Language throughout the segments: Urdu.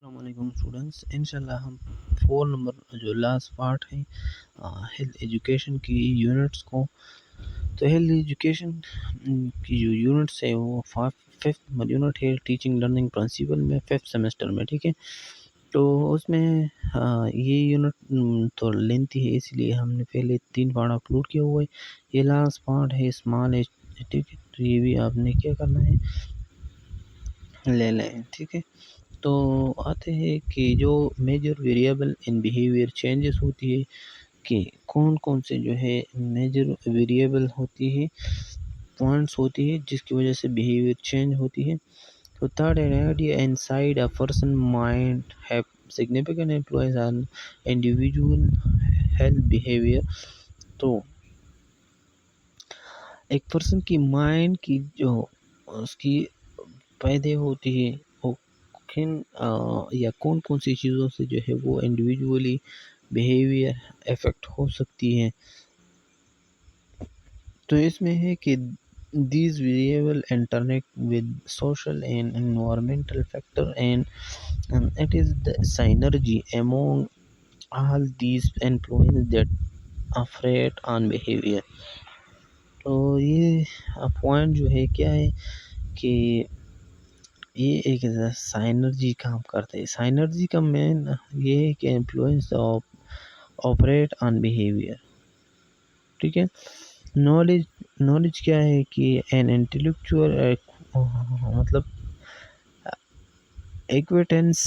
السلام علیکم اسٹوڈنٹس، انشاءاللہ ہم 4 نمبر جو لاسٹ پارٹ ہے ہیلتھ ایجوکیشن کی یونٹس کو. تو ہیلتھ ایجوکیشن کی جو یونٹس ہے وہ 5th نمبر یونٹ ہے ٹیچنگ لرننگ پرنسپل میں 5th سیمسٹر میں. ٹھیک ہے، تو اس میں یہ یونٹ تو لینتھی ہے، اس لیے ہم نے پہلے 3 پارٹ اپلوڈ کیا ہوا ہے. یہ لاسٹ پارٹ ہے اسمال ایج. ٹھیک ہے، تو یہ بھی آپ نے کیا کرنا ہے، لے لیں. ٹھیک ہے، تو آتے ہیں کہ جو major variable in behaviour changes ہوتی ہے، کہ کون کون سے جو ہے میجر ویریبل ہوتی ہے، پوائنٹس ہوتی ہے جس کی وجہ سے بیہیویئر چینج ہوتی ہے. تو third idea inside a person mind have significant influence on individual health behavior. تو ایک پرسن کی مائنڈ کی جو اس کی پیدا ہوتی ہے، وہ کن یا کون کون سی چیزوں سے جو ہے وہ انڈیویجولی بیہیویئر افیکٹ ہو سکتی ہے. تو اس میں ہے کہ these variable interact with social and environmental factor and it is the synergy among all these influences that affect on behavior. تو یہ پوائنٹ جو ہے کیا ہے کہ یہ ایک سائنرجی کام کرتے ہیں. سائنرجی کا مین یہ ہے کہ influence of operate on behaviour. ٹھیک ہے، نالج کیا ہے کہ این انٹلیکچوئل مطلب ایکویٹنس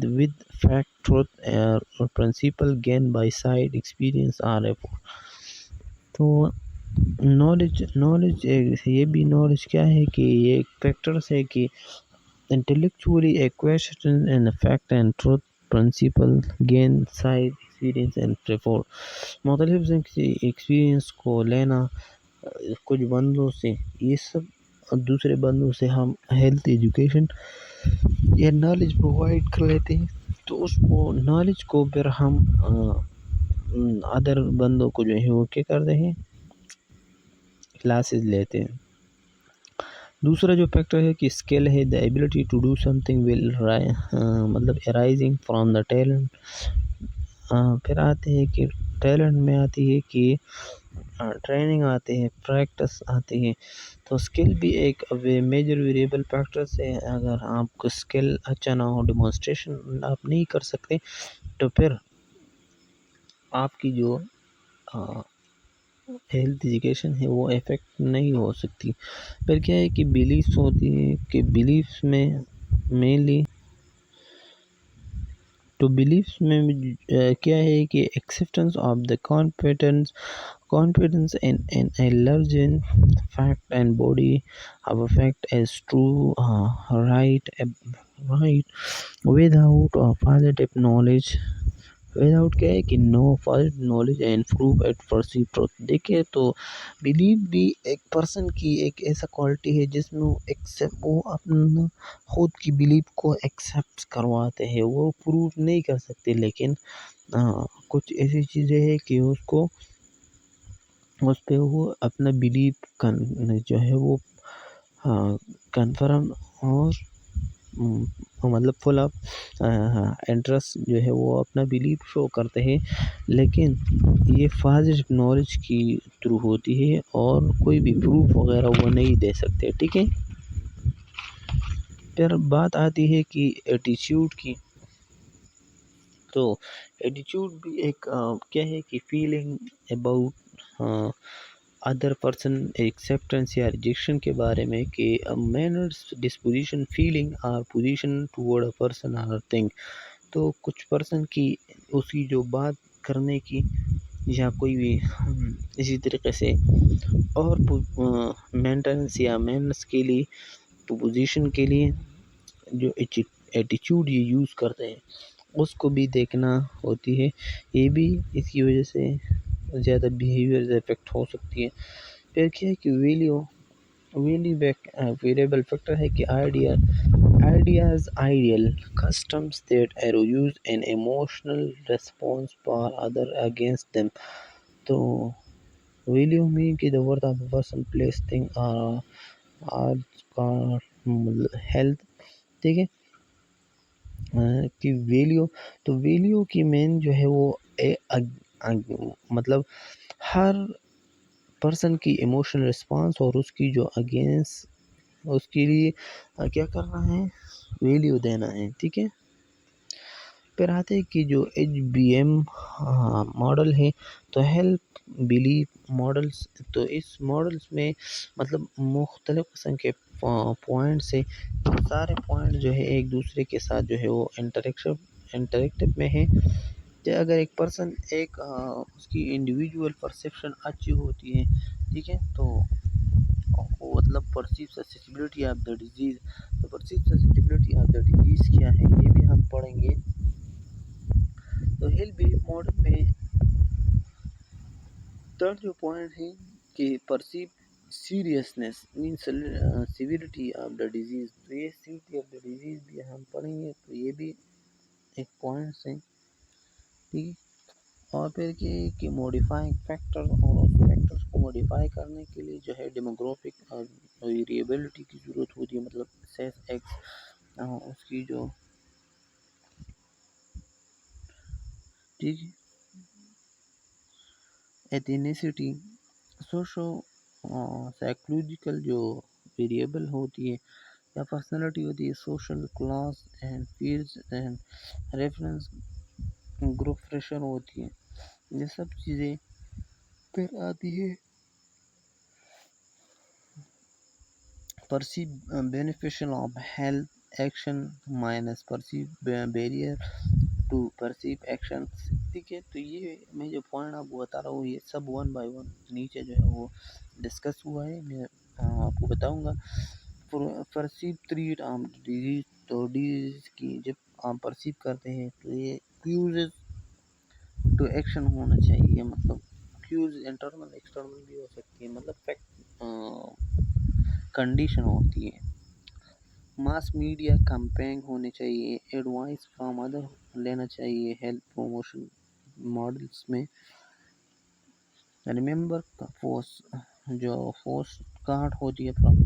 ود فیکٹ ٹروتھ اور principle gain by side experience or effort. تو نالج یہ بھی نالج کیا ہے کہ یہ ایک فیکٹرس ہے کہ intellectually a question and a fact and truth principle gain side experience and prefer. مختلف ایکسپیرینس کو لینا کچھ بندوں سے، یہ سب دوسرے بندوں سے ہم ہیلتھ ایجوکیشن یا نالج پرووائڈ کر لیتے ہیں. تو اس کو نالج کو پھر ہم ادر بندوں کو جو ہے وہ کیا کرتے ہیں، کلاسز لیتے ہیں. دوسرا جو فیکٹر ہے کہ اسکل ہے، the ability to do something will مطلب ارائزنگ فرام دا ٹیلنٹ. پھر آتے ہیں کہ ٹیلنٹ میں آتی ہے کہ ٹریننگ آتے ہیں، پریکٹس آتی ہے. تو اسکل بھی ایک میجر ویریبل فیکٹرس ہے. اگر آپ کو اسکل اچھا نہ ہو، ڈیمونسٹریشن آپ نہیں کر سکتے، تو پھر آپ کی جو ہیلتھ ایجوکیشن ہے وہ افیکٹ نہیں ہو سکتی. پھر کیا ہے کہ بیلیفس ہوتی ہے، کہ بیلیفس میں مینلی تو بیلیفس میں کیا ہے کہ acceptance of the confidence in a legend fact and body of a fact as true right without a positive knowledge. Without کیا ہے کہ no fault knowledge and proof at perceive truth. دیکھیں تو بلیف بھی ایک پرسن کی ایک ایسا کوالٹی ہے جس میں وہ اپنا خود کی بلیف کو ایکسیپٹ کرواتے ہیں. وہ پروف نہیں کر سکتے، لیکن کچھ ایسی چیزیں ہیں کہ اس پہ وہ اپنا بلیف جو ہے وہ کنفرم اور مطلب فل آف انٹرسٹ جو ہے وہ اپنا بلیف شو کرتے ہیں. لیکن یہ پازیٹیو نالج کی تھرو ہوتی ہے اور کوئی بھی پروف وغیرہ وہ نہیں دے سکتے. ٹھیک ہے، پھر بات آتی ہے کہ ایٹیچیوڈ کی. تو ایٹیچیوڈ بھی ایک کیا ہے کہ feeling about other person acceptance یا ریجیکشن کے بارے میں، کہ مینرز ڈسپوزیشن فیلنگ اور پوزیشن ٹورڈ اے پرسن اور تھنگ. تو کچھ پرسن کی اس کی جو بات کرنے کی یا کوئی بھی اسی طریقے سے اور مینٹنس یا مینرز کے لیے پوزیشن کے لیے جو ایٹیچیوڈ یہ یوز کرتے ہیں اس کو بھی دیکھنا ہوتی ہے. یہ بھی اس کی وجہ سے زیادہ بیہیویئر افیکٹ ہو سکتی ہے. پھر کیا ہے کہ ویلیو ویریبل فیکٹر ہے کہ ideas ideal customs that arouse an emotional response for other against them. تو ویلیو میں کہ the worth of a person place thing or health. ٹھیک ہے، کی ویلیو، تو ویلیو کی مین جو ہے وہ مطلب ہر پرسن کی ایموشنل رسپانس اور اس کی جو اگینسٹ اس کے لیے کیا کرنا ہے، ویلیو دینا ہے، ٹھیک ہے۔ پھر آتے ہیں کہ جو HBM ماڈل ہے، تو ہیلپ بلیف ماڈلس، تو اس ماڈلس میں مطلب مختلف قسم کے پوائنٹس ہے، سارے پوائنٹ جو ہے ایک دوسرے کے ساتھ جو ہے وہ انٹریکٹو میں ہے، کہ اگر ایک پرسن اس کی انڈیویجول پرسیپشن اچھی ہوتی ہے، ٹھیک ہے، تو وہ مطلب پرسیو سسیٹیبلٹی آف دا ڈیزیز، تو پرسیو سسیٹیبلٹی آف دا ڈیزیز کیا ہے یہ بھی ہم پڑھیں گے۔ تو ہیل بلیف ماڈل میں تھرڈ جو پوائنٹ ہے کہ perceive seriousness means severity of the disease, تو یہ سیویرٹی آف دا ڈیزیز بھی ہم پڑھیں گے، تو یہ بھی ایک پوائنٹس ہیں، ٹھیک ہے۔ اور پھر کہ موڈیفائنگ فیکٹر، اور اس فیکٹرس کو موڈیفائی کرنے کے لیے جو ہے ڈیموگرافک اور ویریبلٹی کی ضرورت ہوتی ہے، مطلب سیس ایکس اس کی جو، ٹھیک ہے، ایتھنیسٹی، سوشو سائیکولوجیکل جو ویریبل ہوتی ہے یا پرسنالٹی ہوتی ہے، social class and peers and reference group pressure ہوتی ہے، یہ سب چیزیں پھر آتی ہے۔ Perceive beneficial of health action minus perceive barrier to perceive action, ٹھیک ہے۔ تو یہ میں جو پوائنٹ آپ کو بتا رہا ہوں یہ سب ون بائی ون نیچے جو ہے وہ ڈسکس ہوا ہے، میں آپ کو بتاؤں گا۔ پرسیو ٹریٹ آف ڈیزیز، تو ڈیزیز کی جب آپ پرسیو کرتے ہیں تو یہ کیوزز ٹو ایکشن ہونا چاہیے، مطلب کیوز انٹرنل ایکسٹرنل بھی ہو سکتی ہے، مطلب فیکٹ کنڈیشن ہوتی ہے۔ ماس میڈیا کمپینگ ہونے چاہیے، ایڈوائس فرام ادر لینا چاہیے ہیلتھ پروموشن ماڈلس میں۔ ریممبر جو پوسٹ کارڈ ہوتی ہے فرام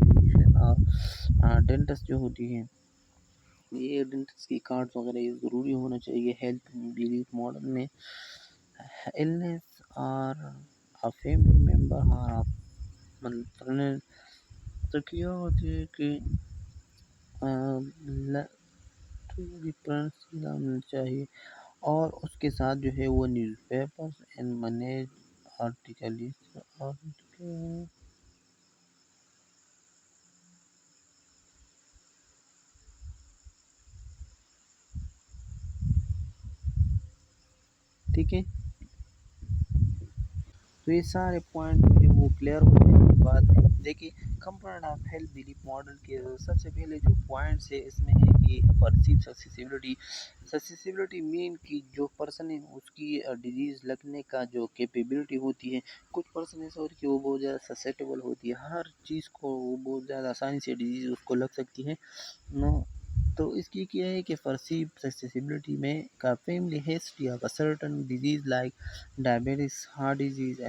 اور ڈینٹسٹ جو ہوتی ہے، یہ ڈینٹسٹ کی کارڈ وغیرہ یہ ضروری ہونا چاہیے ہیلتھ بلیف ماڈل میں۔ illness اور a family member اور مطلب تو کیا ہوتی ہے کہ چاہیے، اور اس کے ساتھ جو ہے وہ news papers and manage articles, ٹھیک ہے۔ تو یہ سارے پوائنٹ جو ہے وہ کلیئر ہو جائیں گے بعد میں۔ دیکھیے component of health belief model کے سب سے پہلے جو پوائنٹس ہے اس میں ہے کہ پرسیو سسیسیبلٹی، سسیسیبلٹی مین کی جو پرسن ہے اس کی ڈیزیز لگنے کا جو کیپیبلٹی ہوتی ہے، کچھ پرسن ایسا ہوتی ہے کہ وہ بہت زیادہ سسیٹیبل ہوتی ہے، ہر چیز کو وہ بہت زیادہ آسانی سے ڈیزیز اس کو لگ سکتی ہے نو۔ تو اس کی کیا ہے کہ پرسیو سسیسیبلٹی میں کا family history of certain disease like diabetics, heart disease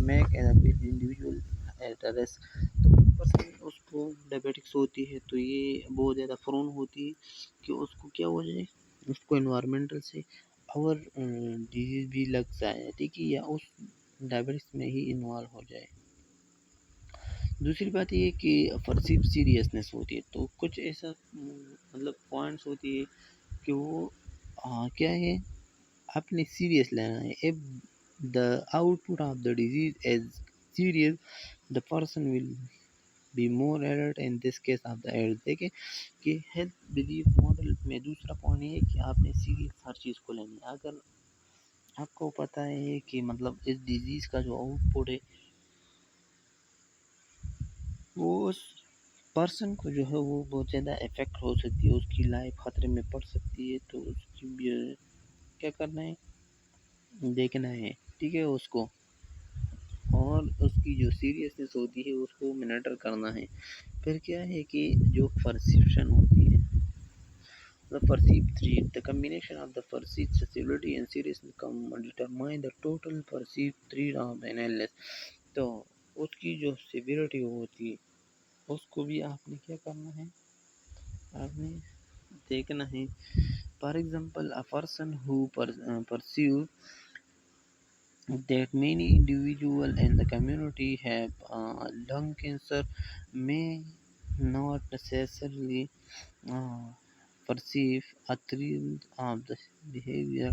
make individual at risk, تو کچھ پرسن اس کو ڈائبٹکس ہوتی ہے تو یہ بہت زیادہ پرون ہوتی ہے کہ اس کو کیا ہو جائے، اس کو انوائرمنٹل سے اور ڈیزیز بھی لگ جائے، ٹھیک ہے، یا اس ڈائبٹکس میں ہی انوالو ہو جائے۔ دوسری بات یہ کہ پرسیو سیریسنس ہوتی ہے، تو کچھ ایسا مطلب پوائنٹس ہوتی ہے کہ وہ کیا ہے اپنے سیریس لینا ہے۔ if the output of the disease is serious the person will be more alert in this case of the health۔ دیکھیں کہ ہیلتھ بلیف ماڈل میں دوسرا پوائنٹ یہ ہے کہ آپ نے سیریس ہر چیز کو لینی ہے۔ اگر آپ کو پتہ ہے کہ مطلب اس ڈیزیز کا جو آؤٹ پٹ ہے وہ اس پرسن کو جو ہے وہ بہت زیادہ افیکٹ ہو سکتی ہے، اس کی لائف خطرے میں پڑ سکتی ہے، تو اس کی بھی کیا کرنا ہے، دیکھنا ہے، ٹھیک ہے، اس کو، اور اس کی جو سیریسنس ہوتی ہے اس کو مانیٹر کرنا ہے۔ پھر کیا ہے کہ جو پرسیپشن ہوتی ہے، the perceived threat, the combination of the perceived sensitivity and seriousness determine the total perceived threat of an illness۔ تو اس کی جو سیویرٹی ہوتی ہے اس کو بھی آپ نے کیا کرنا ہے، آپ نے دیکھنا ہے، For example, a person who perceives that many individuals in the community have lung cancer may not necessarily uh, perceive a thrill of the behavior.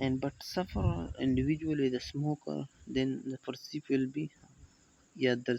and but suffer individually the smoker, then the perceive will be, yeah, the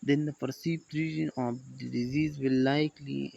then the perceived region of the disease will likely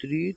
treat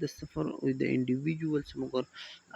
the suffer with the individual smoker,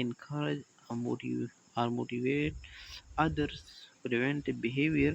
encourage or motivate others preventive behavior।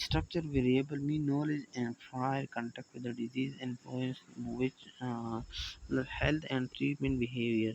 structure variable mean knowledge and prior contact with the disease influence which health and treatment behavior।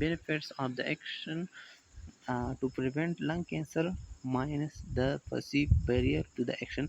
benefits of the action to prevent lung cancer minus the perceived barrier to the action।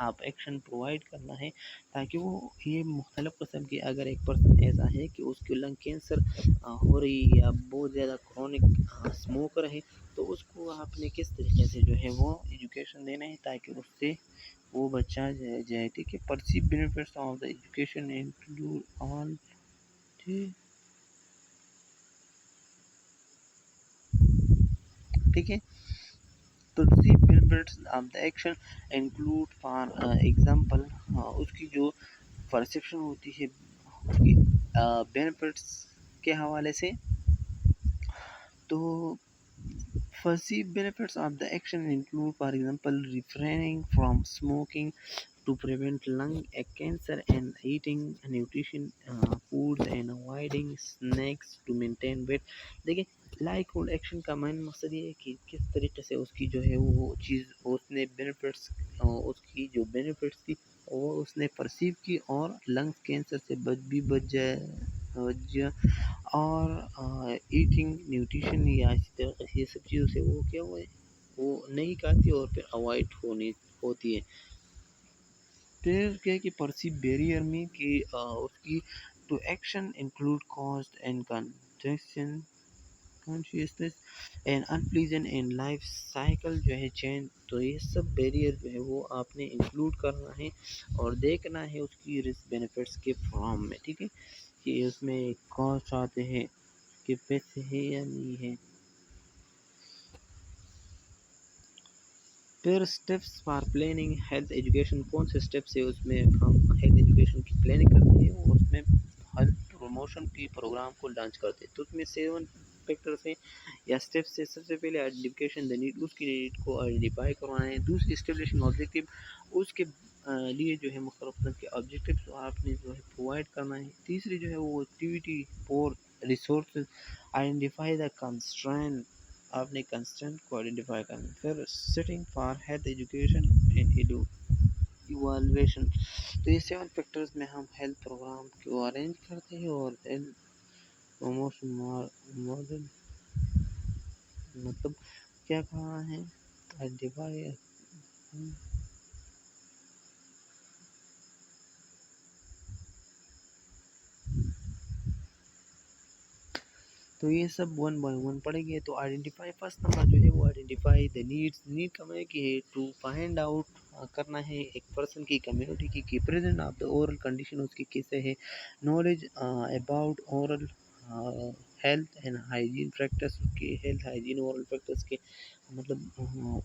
آپ ایکشن پرووائڈ کرنا ہے تاکہ وہ یہ مختلف قسم کے اگر ایک پرسن ایسا ہے کہ اس کی لنگ کینسر ہو رہی یا بہت زیادہ کرونک اسموکر ہے تو اس کو آپ نے کس طریقے سے جو ہے وہ ایجوکیشن دینا ہے تاکہ اس سے وہ بچہ جائے ٹھیک ہے. Perceive benefits of the education include all ٹھیک ہے. Perceive benefits of the action include for example اس کی جو پرسیپشن ہوتی ہے اس کی بینیفٹس کے حوالے سے تو perceived benefits of the action include, for example, refraining from smoking to prevent lung cancer and eating nutrition foods and avoiding snacks to maintain weight. دیکھیں لائک ہولڈ ایکشن کا مین مقصد یہ ہے کہ کس طریقے سے اس کی جو ہے وہ چیز اس نے بینیفٹس اس کی جو بینیفٹس تھی وہ اس نے پرسیو کی اور لنگس کینسر سے بچ جائے اور ایٹنگ نیوٹریشن یا اسی طرح یہ سب چیزوں سے وہ کیا ہوا ہے وہ نہیں کھاتی اور پھر اوائڈ ہونی ہوتی ہے. پھر کیا کہ پرسیو بیریئر میں کہ اس کی to action include cost and contraction consciousness and unpleasant and life cycle جو ہے چینج تو یہ سب بیریئر جو ہے وہ آپ نے انکلوڈ کرنا ہے اور دیکھنا ہے اس کی رسک بینیفٹس کے فارم میں ٹھیک ہے کہ اس میں کاسٹ آتے ہیں کہ پیسے ہے یا نہیں ہے. پھر steps for planning health education کون سے اسٹیپس ہے اس میں ہم ہیلتھ ایجوکیشن کی پلاننگ کرتے ہیں اور اس میں ہیلتھ پروموشن کی پروگرام کو لانچ کرتے ہیں. تو اس میں 7 فیکٹرس ہیں یا اسٹیپس سے سب سے پہلے آئیڈینٹیفیکیشن دا نیڈ اس کی نیڈ کو آئیڈینٹیفائی کروانا ہے. دوسری اسٹیبلشنگ آبجیکٹیو اس کے لیے جو ہے مختلف قسم کے آبجیکٹیوس آپ نے جو ہے پرووائڈ کرنا ہے. تیسری جو ہے وہ activity for resources identify the constraint آپ نے کنسٹرینٹ کو آئیڈینٹیفائی کرنا ہے. پھر setting for health education and evaluation تو یہ 7 فیکٹرز میں ہم ہیلتھ پروگرام کو ارینج کرتے ہیں اور پروموشن ماڈل مطلب کیا کہا ہے آئیڈینٹیفائی تو یہ سب 1 بائی 1 پڑھیں گے. تو آئیڈینٹیفائی فرسٹ نمبر جو ہے وہ آئیڈینٹیفائی دا نیڈس نیڈ کا میں کہ ٹو فائنڈ آؤٹ کرنا ہے ایک پرسن کی کمیونٹی کی present of the oral condition اس کی کیسے ہے. Knowledge about oral health and hygiene practice کے ہیلتھ ہائیجین اورل پریکٹس کے مطلب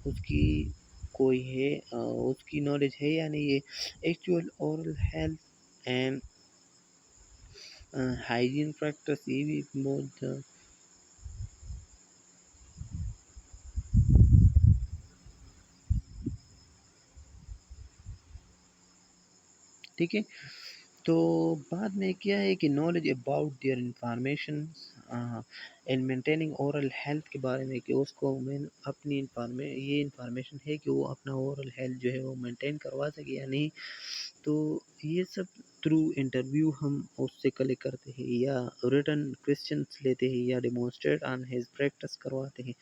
اس کی کوئی ہے اس کی نالج ہے یا نہیں ہے. Actual oral health and hygiene practice یہ بھی بہت ٹھیک ہے. تو بعد میں کیا ہے کہ knowledge about their information and maintaining oral health کے بارے میں کہ اس کو اپنی یہ انفارمیشن ہے کہ وہ اپنا اورل ہیلتھ جو ہے وہ مینٹین کروا سکے یا نہیں. تو یہ سب تھرو انٹرویو ہم اس سے کلیکٹ کرتے ہیں یا ریٹن کویسچنس لیتے ہیں یا ڈیمونسٹریٹ آن ہیز پریکٹس کرواتے ہیں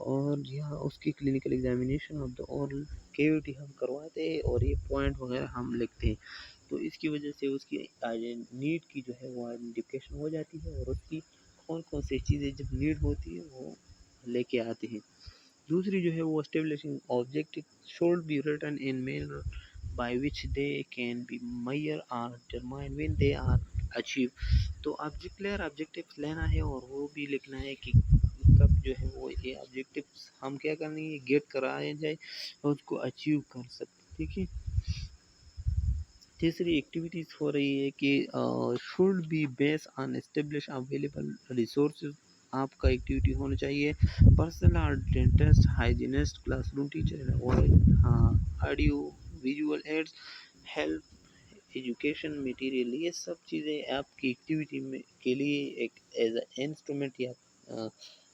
اور یہاں اس کی clinical examination of the oral cutie ہم کرواتے ہیں اور یہ پوائنٹ وغیرہ ہم لکھتے ہیں. تو اس کی وجہ سے اس کی نیڈ کی جو ہے وہ آئیڈینٹیفیکیشن ہو جاتی ہے اور اس کی کون کون سی چیزیں جب نیڈ ہوتی ہے وہ لے کے آتے ہیں. دوسری جو ہے وہ establishing objective should be written in manner by which they can be measure or determine when they are achieve. تو کلیئر آبجیکٹیو لینا ہے اور وہ بھی لکھنا ہے کہ کب جو ہے وہ یہ آبجیکٹیو ہم کیا کریں گے گیٹ کرائے جائے اور اس کو اچیو کر سکتے. ٹھیک ہے. تیسری ایکٹیویٹیز ہو رہی ہے کہ should be base on establish available resources آپ کا ایکٹیویٹی ہونا چاہیے. Personnel dentist hygienist classroom teacher audio visual aids health education material یہ سب چیزیں آپ کی ایکٹیویٹی میں کے لیے ایک ایز اے انسٹرومنٹ یا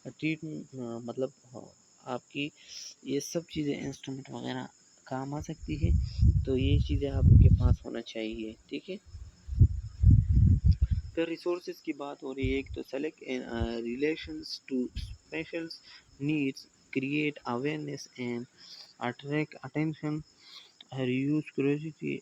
ٹریٹ مطلب آپ کی یہ سب چیزیں انسٹرومنٹ وغیرہ کام آ سکتی ہے. تو یہ چیزیں آپ کے پاس ہونا چاہیے. ٹھیک ہے. پھر ریسورسز کی بات ہو رہی ہے ایک تو select relations to special needs create awareness and attract attention reduce curiosity.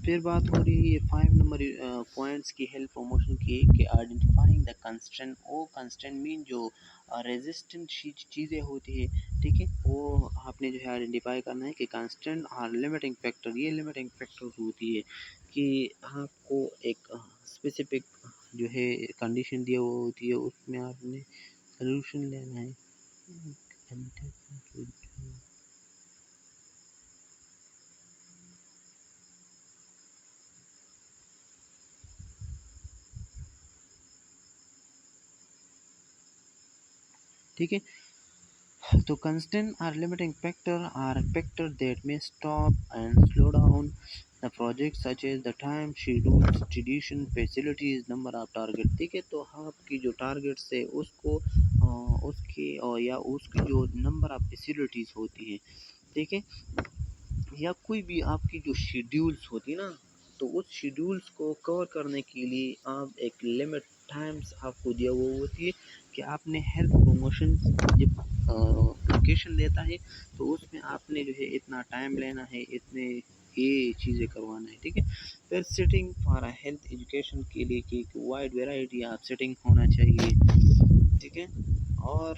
پھر بات ہو رہی ہے 5 نمبر پوائنٹس کی ہیلتھ پروموشن کی کہ آئیڈینٹیفائنگ دا کنسٹرن. وہ کنسٹرن مین جو ریزسٹنٹ چیزیں ہوتی ہے، ٹھیک ہے، وہ آپ نے جو ہے آئیڈینٹیفائی کرنا ہے کہ کنسٹرن اور لمیٹنگ فیکٹر. یہ لمیٹنگ فیکٹر ہوتی ہے کہ آپ کو ایک اسپیسیفک جو ہے کنڈیشن دیا ہوا ہوتی ہے، اس میں آپ نے سلوشن لینا ہے. ٹھیک ہے، تو constant or limiting factor are factor that may stop and slow down the project, such as the time, schedules, tradition, facilities, number of target. ٹھیک ہے، تو آپ کی جو ٹارگیٹس ہے اس کو اس کی یا اس کی جو نمبر آف فیسلٹیز ہوتی ہے، ٹھیک ہے، یا کوئی بھی آپ کی جو شیڈیولز ہوتی نا، تو اس شیڈیولز کو کور کرنے کے لیے آپ ایک لمٹ ٹائمز آپ کو دیا وہ ہوتی ہے کہ آپ نے ہیلتھ پروموشن جب لوکیشن لیتا ہے تو اس میں آپ نے جو ہے اتنا ٹائم لینا ہے، اتنے یہ چیزیں کروانا ہے. ٹھیک ہے، پھر سیٹنگ فار ہیلتھ ایجوکیشن کے لیے کہ وائڈ ویرائٹی آف سیٹنگ ہونا چاہیے. ٹھیک ہے، اور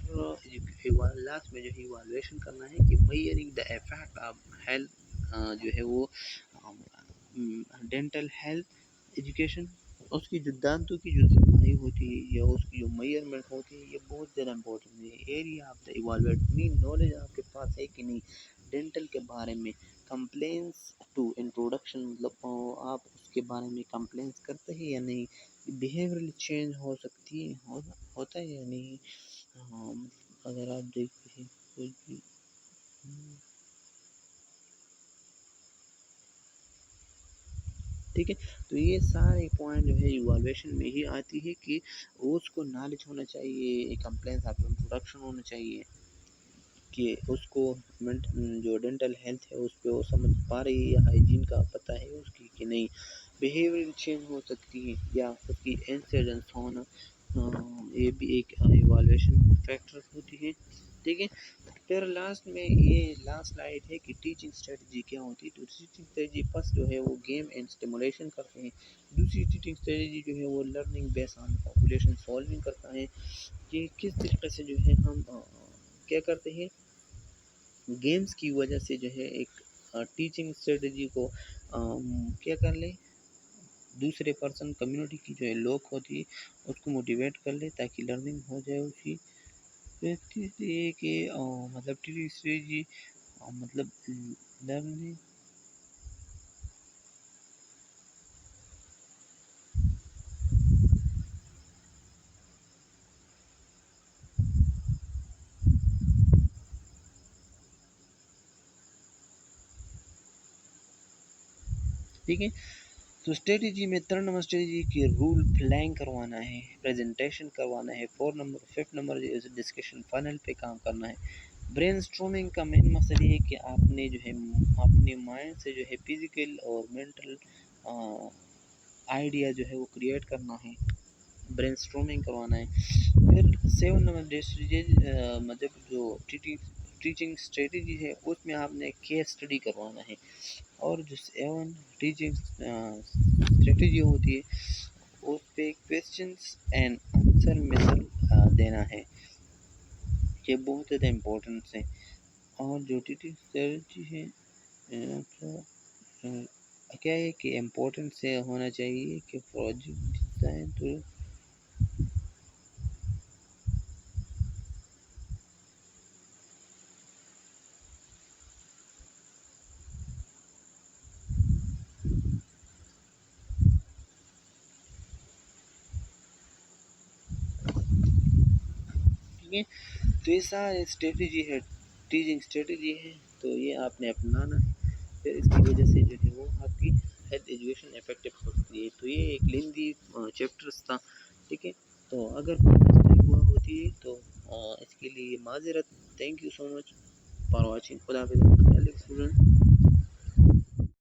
لاسٹ میں جو ہے ایوالویشن کرنا ہے کہ measuring the effect of health جو ہے وہ ڈینٹل ہیلتھ ایجوکیشن. اس کی جو دانتوں کی جو صفائی ہوتی ہے یا اس کی جو میئرمنٹ ہوتی ہے، یہ بہت زیادہ امپورٹنٹ ہے. Area of the evaluate main knowledge آپ کے پاس ہے کہ نہیں ڈینٹل کے بارے میں. کمپلینس ٹو انٹروڈکشن، مطلب آپ اس کے بارے میں کمپلینس کرتے ہیں یا نہیں. بیہیورل چینج ہو سکتی ہے، ہوتا ہے یا نہیں. اگر آپ دیکھتے ہیں کوئی بھی ٹھیک ہے، تو یہ سارے پوائنٹ جو ہے ایوالویشن میں ہی آتی ہے کہ اس کو نالج ہونا چاہیے، کمپلینس آپ انٹروڈکشن ہونا چاہیے کہ اس کو جو ڈینٹل ہیلتھ ہے اس پہ وہ سمجھ پا رہی ہے یا ہائیجین کا پتہ ہے اس کی کہ نہیں. بیہیویئر چینج ہو سکتی ہے یا اس کی انسیڈنس ہونا، یہ بھی ایک ایوالویشن فیکٹر ہوتی ہے. ٹھیک ہے، پھر لاسٹ میں یہ لاسٹ سلائڈ ہے کہ ٹیچنگ اسٹریٹجی کیا ہوتی ہے. تو ٹیچنگ اسٹریٹجی فرسٹ جو ہے وہ گیم اینڈ اسٹیمولیشن کرتے ہیں. دوسری ٹیچنگ اسٹریٹجی جو ہے وہ لرننگ بیس آن پاپولیشن سالونگ کرتا ہے کہ کس طریقے سے جو ہے ہم کیا کرتے ہیں گیمز کی وجہ سے جو ہے ایک ٹیچنگ اسٹریٹجی کو کیا کر لیں، دوسرے پرسن کمیونٹی کی جو ہے لوگ ہوتی ہے اس کو موٹیویٹ کر لے تاکہ لرننگ ہو جائے اس کی. یہ کہ مطلب ٹیچنگ اسٹریٹجی مطلب لرننگ. ٹھیک ہے، تو اسٹریٹجی میں 3 نمبر اسٹریٹجی کی رول پلاننگ کروانا ہے، پریزنٹیشن کروانا ہے. 5 نمبر ڈسکشن فنل پہ کام کرنا ہے. برین اسٹرومنگ کا مین مقصد یہ ہے کہ آپ نے جو ہے اپنے مائنڈ سے جو ہے فزیکل اور مینٹل آئیڈیا جو ہے وہ کریٹ کرنا ہے، برین اسٹرومنگ کروانا ہے. پھر پھر 7 نمبر مطلب جو ٹیچنگ اسٹریٹجی ہے اس میں آپ نے کیس اسٹڈی کروانا ہے، اور جو 7 ٹیچنگ اسٹریٹجی ہوتی ہے اس پہ کویسچنس اینڈ آنسر میثڈ دینا ہے، یہ بہت زیادہ امپورٹنٹ ہے۔ اور جو ٹیچنگ اسٹریٹجی ہے کیا ہے کہ امپورٹنٹ سے ہونا چاہیے کہ پروجیکٹ ڈیزائن تو ٹھیک ہے۔ تو یہ سارے اسٹریٹجی ہے، ٹیچنگ اسٹریٹجی ہے، تو یہ آپ نے اپنانا ہے، پھر اس کی وجہ سے جو ہے وہ آپ کی ہیلتھ ایجوکیشن افیکٹو ہوتی ہے۔ تو یہ ایک لیندی چیپٹرس تھا، ٹھیک ہے۔ تو اگر کوئی مسٹیک ہوا ہوتی ہے تو اس کے لیے معذرت۔ Thank you so much for watching. خدا حافظ اسٹوڈنٹ۔